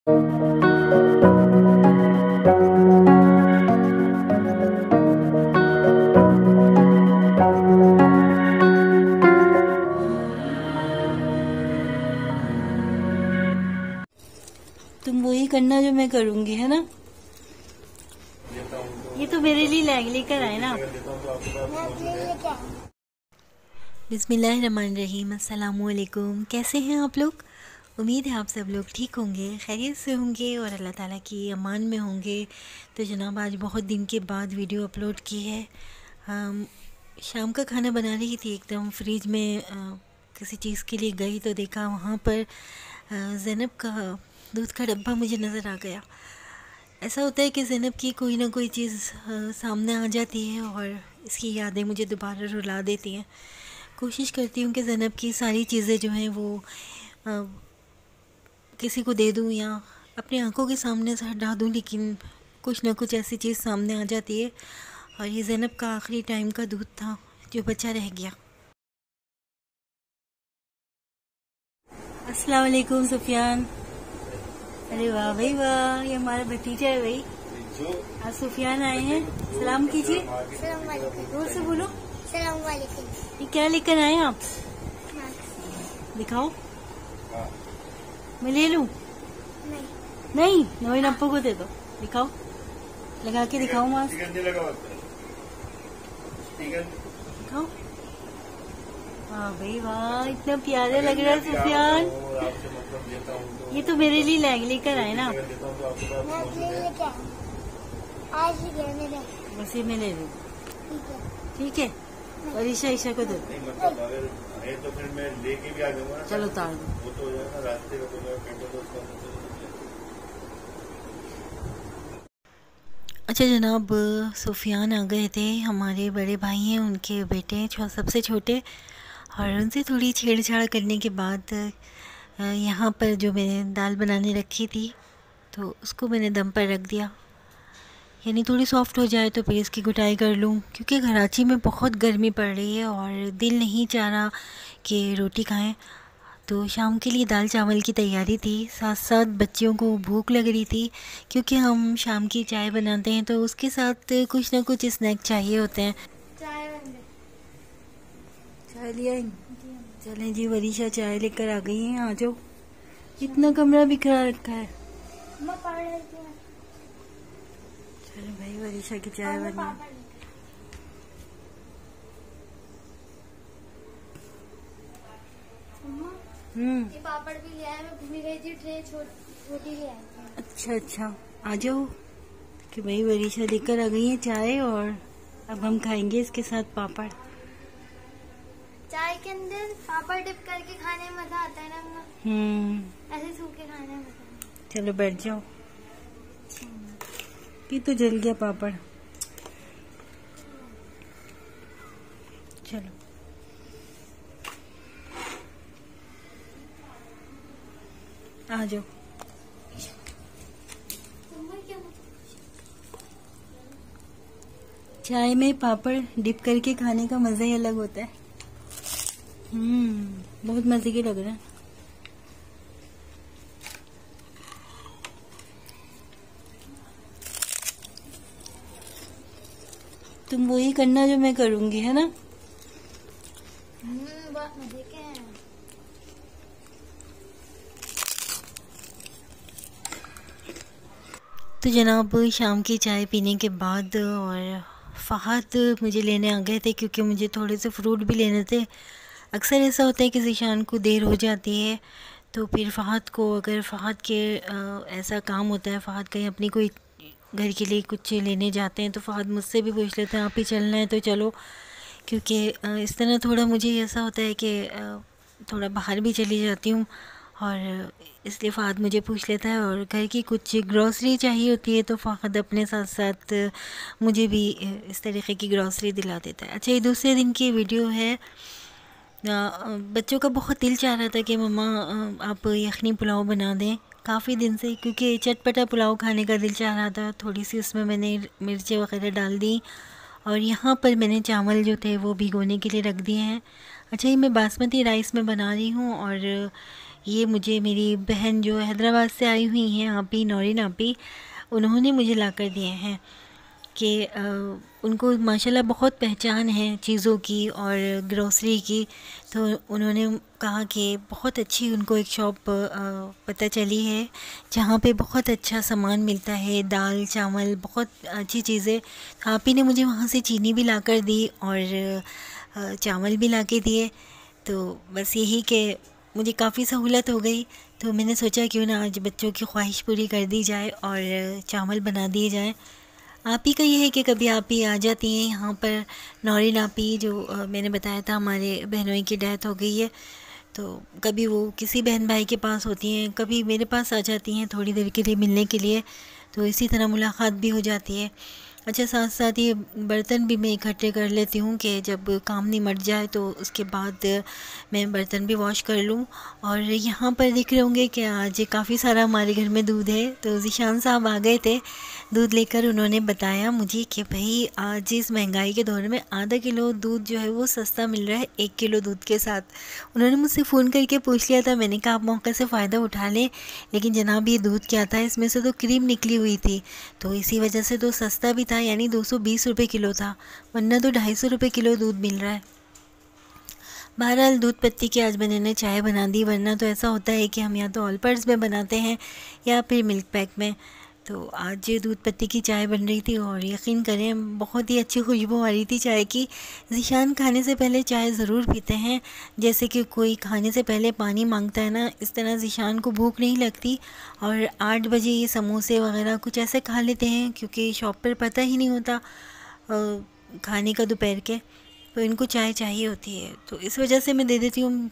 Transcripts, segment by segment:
तुम वही करना जो मैं करूंगी, है ना? ये तो मेरे लिए लैग लेकर आए ना। बिस्मिल्लाहिर्रहमानिर्रहीम, अस्सलामुअलैकुम। कैसे हैं आप लोग? उम्मीद है आप सब लोग ठीक होंगे, खैरियत से होंगे और अल्लाह ताला की अमान में होंगे। तो जनाब, आज बहुत दिन के बाद वीडियो अपलोड की है। शाम का खाना बना रही थी, एकदम फ्रिज में किसी चीज़ के लिए गई तो देखा वहाँ पर ज़ैनब का दूध का डब्बा मुझे नज़र आ गया। ऐसा होता है कि ज़ैनब की कोई ना कोई चीज़ सामने आ जाती है और इसकी यादें मुझे दोबारा रुला देती हैं। कोशिश करती हूँ कि ज़ैनब की सारी चीज़ें जो हैं वो किसी को दे दूँ या अपनी आंखों के सामने से हटा दूँ, लेकिन कुछ ना कुछ ऐसी चीज़ सामने आ जाती है। और ये ज़ैनब का आखिरी टाइम का दूध था जो बचा रह गया। अस्सलाम वालेकुम सुफियान। अरे वाह भाई वाह, ये हमारा भतीजा है भाई। आज सुफियान आए हैं, सलाम कीजिए। जोर से बोलो। सलाम वालेकुम। ये क्या लेकर आए आप? दिखाओ। मैं ले लूं? नहीं, नवीन अप्पू को दे दो। दिखाओ, लगा के दिखाओ मास्क। दिखाओ। वाह भाई वाह, इतना प्यारे लग रहा है सुफियान। ये तो मेरे लिए लैग लेकर आए ना। बस ये मैं ले लूँ, ठीक है? और ईशा को दे दो। तो फिर मैं लेके भी आ जाऊंगा। चलो उतार दो। वो तो हो जाएगा रास्ते का, तो अच्छा जनाब, सुफियान आ गए थे, हमारे बड़े भाई हैं, उनके बेटे हैं सबसे छोटे। और उनसे थोड़ी छेड़छाड़ करने के बाद यहाँ पर जो मैंने दाल बनाने रखी थी तो उसको मैंने दम पर रख दिया, यानी थोड़ी सॉफ़्ट हो जाए तो फिर इसकी कुटाई कर लूँ, क्योंकि कराची में बहुत गर्मी पड़ रही है और दिल नहीं चाह रहा कि रोटी खाएं। तो शाम के लिए दाल चावल की तैयारी थी, साथ साथ बच्चियों को भूख लग रही थी, क्योंकि हम शाम की चाय बनाते हैं तो उसके साथ कुछ ना कुछ स्नैक चाहिए होते हैं। चाय लिया? चलें जी, वरीशा चाय लेकर आ गई हैं, आ जाओ। इतना कमरा बिखरा रखा है। चलो भाई, वरीशा की चाय बनी। ये पापड़ भी लिया है, मैं भूल गई थी, ट्रे छोटी ले आई थी। अच्छा, आ जाओ कि भाई वरीशा लेकर आ गई है चाय और अब हम खाएंगे इसके साथ पापड़। चाय के अंदर पापड़ डिप करके खाने में मजा आता है ना। ऐसे सूखे खाने में मजा आता है। चलो बैठ जाओ। ये तो जल गया पापड़। चलो आ जाओ। चाय में पापड़ डिप करके खाने का मजा ही अलग होता है। बहुत मजे के लग रहे हैं। तुम वही करना जो मैं करूंगी, है ना? बहुत मजे के हैं। तो जनाब, शाम की चाय पीने के बाद और फ़हद मुझे लेने आ गए थे, क्योंकि मुझे थोड़े से फ्रूट भी लेने थे। अक्सर ऐसा होता है कि ज़ीशान को देर हो जाती है तो फिर फ़हद को, अगर फ़हद के ऐसा काम होता है, फ़हद कहीं अपनी कोई घर के लिए कुछ लेने जाते हैं तो फ़हद मुझसे भी पूछ लेते हैं, आप ही चलना है तो चलो। क्योंकि इस तरह थोड़ा मुझे ऐसा होता है कि थोड़ा बाहर भी चली जाती हूँ और इसलिए फ़हद मुझे पूछ लेता है। और घर की कुछ ग्रॉसरी चाहिए होती है तो फ़हद अपने साथ साथ मुझे भी इस तरीके की ग्रॉसरी दिला देता है। अच्छा, ये दूसरे दिन की वीडियो है। बच्चों का बहुत दिल चाह रहा था कि मम्मा आप यखनी पुलाव बना दें, काफ़ी दिन से, क्योंकि चटपटा पुलाव खाने का दिल चाह रहा था। थोड़ी सी उसमें मैंने मिर्चें वगैरह डाल दी और यहाँ पर मैंने चावल जो थे वो भिगोने के लिए रख दिए हैं। अच्छा, ये मैं बासमती राइस में बना रही हूँ और ये मुझे मेरी बहन जो हैदराबाद से आई हुई हैं, आपी नौरीन आपी, उन्होंने मुझे ला कर दिए हैं कि उनको माशाल्लाह बहुत पहचान है चीज़ों की और ग्रोसरी की। तो उन्होंने कहा कि बहुत अच्छी उनको एक शॉप पता चली है जहाँ पे बहुत अच्छा सामान मिलता है, दाल चावल बहुत अच्छी चीज़ें। तो आप ही ने मुझे वहाँ से चीनी भी ला कर दी और चावल भी ला के दिए। तो बस यही कि मुझे काफ़ी सहूलत हो गई। तो मैंने सोचा क्यों ना आज बच्चों की ख्वाहिश पूरी कर दी जाए और चावल बना दिए जाएँ। आप ही का ये है कि कभी आप ही आ जाती हैं यहाँ पर। नौरीन आप ही जो मैंने बताया था हमारे बहनोई की डेथ हो गई है, तो कभी वो किसी बहन भाई के पास होती हैं, कभी मेरे पास आ जाती हैं थोड़ी देर के लिए मिलने के लिए। तो इसी तरह मुलाकात भी हो जाती है। अच्छा, साथ साथ ये बर्तन भी मैं इकट्ठे कर लेती हूँ कि जब काम निमट जाए तो उसके बाद मैं बर्तन भी वॉश कर लूँ। और यहाँ पर देख रहे होंगे कि आज काफ़ी सारा हमारे घर में दूध है। तो ज़ीशान साहब आ गए थे दूध लेकर। उन्होंने बताया मुझे कि भाई आज इस महंगाई के दौर में आधा किलो दूध जो है वो सस्ता मिल रहा है 1 किलो दूध के साथ। उन्होंने मुझसे फ़ोन करके पूछ लिया था। मैंने कहा आप मौके से फ़ायदा उठा लें, लेकिन जनाब ये दूध क्या था, इसमें से तो क्रीम निकली हुई थी, तो इसी वजह से तो सस्ता भी था, यानी 220 रुपये किलो था, वरना तो 250 रुपये किलो दूध मिल रहा है। बहरहाल दूध पत्ती की आज मैंने चाय बना दी, वरना तो ऐसा होता है कि हम या तो ऑल पर्स में बनाते हैं या फिर मिल्क पैक में। तो आज ये दूध पत्ती की चाय बन रही थी और यकीन करें बहुत ही अच्छी खुशबू आ रही थी चाय की। ज़ीशान खाने से पहले चाय ज़रूर पीते हैं, जैसे कि कोई खाने से पहले पानी मांगता है ना, इस तरह ज़ीशान को भूख नहीं लगती और 8 बजे ये समोसे वगैरह कुछ ऐसे खा लेते हैं, क्योंकि शॉप पर पता ही नहीं होता खाने का दोपहर के, तो इनको चाय चाहिए होती है। तो इस वजह से मैं दे देती हूँ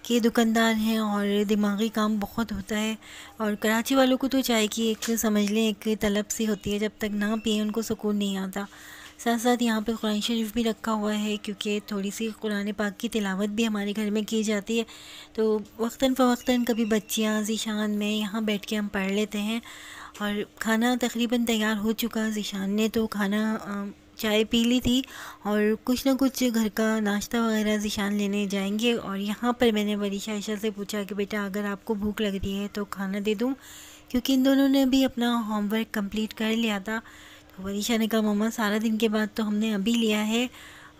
कि दुकानदार हैं और दिमागी काम बहुत होता है। और कराची वालों को तो चाय की एक समझ लें एक तलब सी होती है, जब तक ना पिए उनको सुकून नहीं आता। साथ साथ यहाँ पे कुरान शरीफ भी रखा हुआ है, क्योंकि थोड़ी सी कुरान पाक की तिलावत भी हमारे घर में की जाती है। तो वक्तन फ़वक्तन कभी बच्चियाँ ज़ीशान में यहाँ बैठ के हम पढ़ लेते हैं। और खाना तकरीबन तैयार हो चुका। ज़ीशान ने तो खाना चाय पी ली थी और कुछ ना कुछ घर का नाश्ता वगैरह ज़ीशान लेने जाएंगे। और यहाँ पर मैंने वरीशा आयशा से पूछा कि बेटा अगर आपको भूख लग रही है तो खाना दे दूँ, क्योंकि इन दोनों ने भी अपना होमवर्क कंप्लीट कर लिया था। तो वरीशा ने कहा मम्मा सारा दिन के बाद तो हमने अभी लिया है।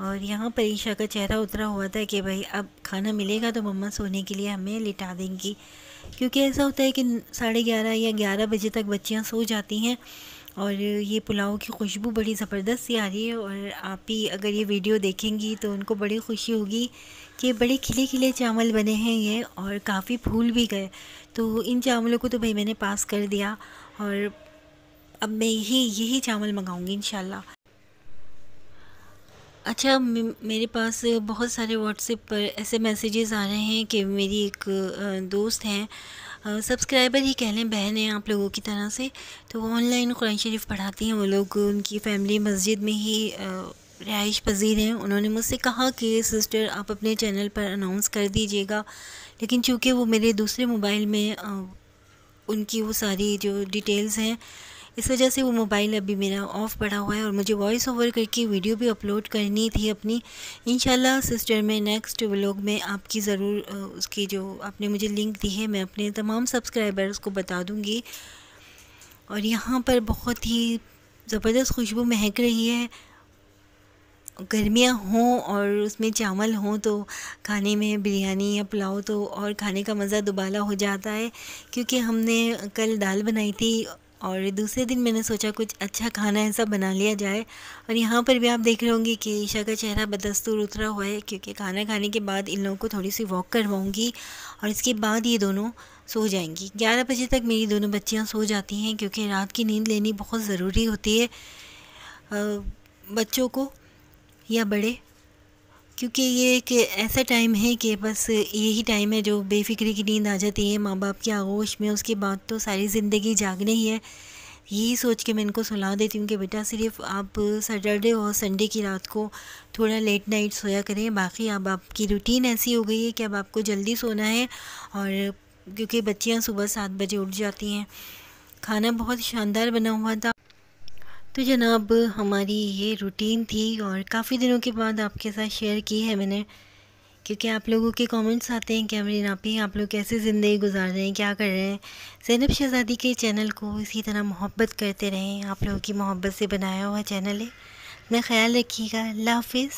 और यहाँ पर ईशा का चेहरा उतरा हुआ था कि भाई अब खाना मिलेगा तो मम्मा सोने के लिए हमें लिटा देंगी, क्योंकि ऐसा होता है कि 11:30 या 11 बजे तक बच्चियाँ सो जाती हैं। और ये पुलाव की खुशबू बड़ी ज़बरदस्त सी आ रही है। और आप ही अगर ये वीडियो देखेंगी तो उनको बड़ी खुशी होगी कि बड़े खिले खिले चावल बने हैं ये, और काफ़ी फूल भी गए। तो इन चावलों को तो भाई मैंने पास कर दिया और अब मैं यही चावल मंगाऊंगी इंशाल्लाह। अच्छा, मेरे पास बहुत सारे व्हाट्सएप पर ऐसे मैसेजेस आ रहे हैं कि मेरी एक दोस्त हैं, सब्सक्राइबर ही कह लें, बहन है आप लोगों की तरह से। तो वो ऑनलाइन कुरान शरीफ पढ़ाती हैं। वो लोग उनकी फ़ैमिली मस्जिद में ही रिहाइश पज़ीर हैं। उन्होंने मुझसे कहा कि सिस्टर आप अपने चैनल पर अनाउंस कर दीजिएगा, लेकिन चूँकि वो मेरे दूसरे मोबाइल में उनकी वो सारी जो डिटेल्स हैं, इस वजह से वो मोबाइल अभी मेरा ऑफ़ पड़ा हुआ है और मुझे वॉइस ओवर करके वीडियो भी अपलोड करनी थी अपनी। इंशाल्लाह सिस्टर मैं नेक्स्ट व्लॉग में आपकी ज़रूर उसकी जो आपने मुझे लिंक दी है मैं अपने तमाम सब्सक्राइबर्स को बता दूँगी। और यहाँ पर बहुत ही ज़बरदस्त खुशबू महक रही है। गर्मियाँ हों और उसमें चावल हों तो खाने में बिरयानी या पुलाव तो और खाने का मज़ा दुबाला हो जाता है। क्योंकि हमने कल दाल बनाई थी और दूसरे दिन मैंने सोचा कुछ अच्छा खाना ऐसा बना लिया जाए। और यहाँ पर भी आप देख रहे होंगे कि ईशा का चेहरा बदस्तूर उतरा हुआ है, क्योंकि खाना खाने के बाद इन लोगों को थोड़ी सी वॉक करवाऊँगी और इसके बाद ये दोनों सो जाएंगी। 11 बजे तक मेरी दोनों बच्चियाँ सो जाती हैं, क्योंकि रात की नींद लेनी बहुत ज़रूरी होती है बच्चों को या बड़े, क्योंकि ये एक ऐसा टाइम है कि बस यही टाइम है जो बेफिक्री की नींद आ जाती है माँ बाप की आगोश में। उसके बाद तो सारी ज़िंदगी जागने ही है। यही सोच के मैं इनको सुला देती हूँ कि बेटा सिर्फ आप सैटरडे और संडे की रात को थोड़ा लेट नाइट सोया करें, बाकी अब आपकी रूटीन ऐसी हो गई है कि अब आपको जल्दी सोना है। और क्योंकि बच्चियाँ सुबह 7 बजे उठ जाती हैं। खाना बहुत शानदार बना हुआ था। तो जनाब हमारी ये रूटीन थी और काफ़ी दिनों के बाद आपके साथ शेयर की है मैंने क्योंकि आप लोगों के कमेंट्स आते हैं कि अमरीन आपी आप लोग कैसे ज़िंदगी गुजार रहे हैं, क्या कर रहे हैं। ज़ैनब शहज़ादी के चैनल को इसी तरह मोहब्बत करते रहें, आप लोगों की मोहब्बत से बनाया हुआ चैनल है। अपना ख्याल रखिएगा। अल्लाह हाफिज़।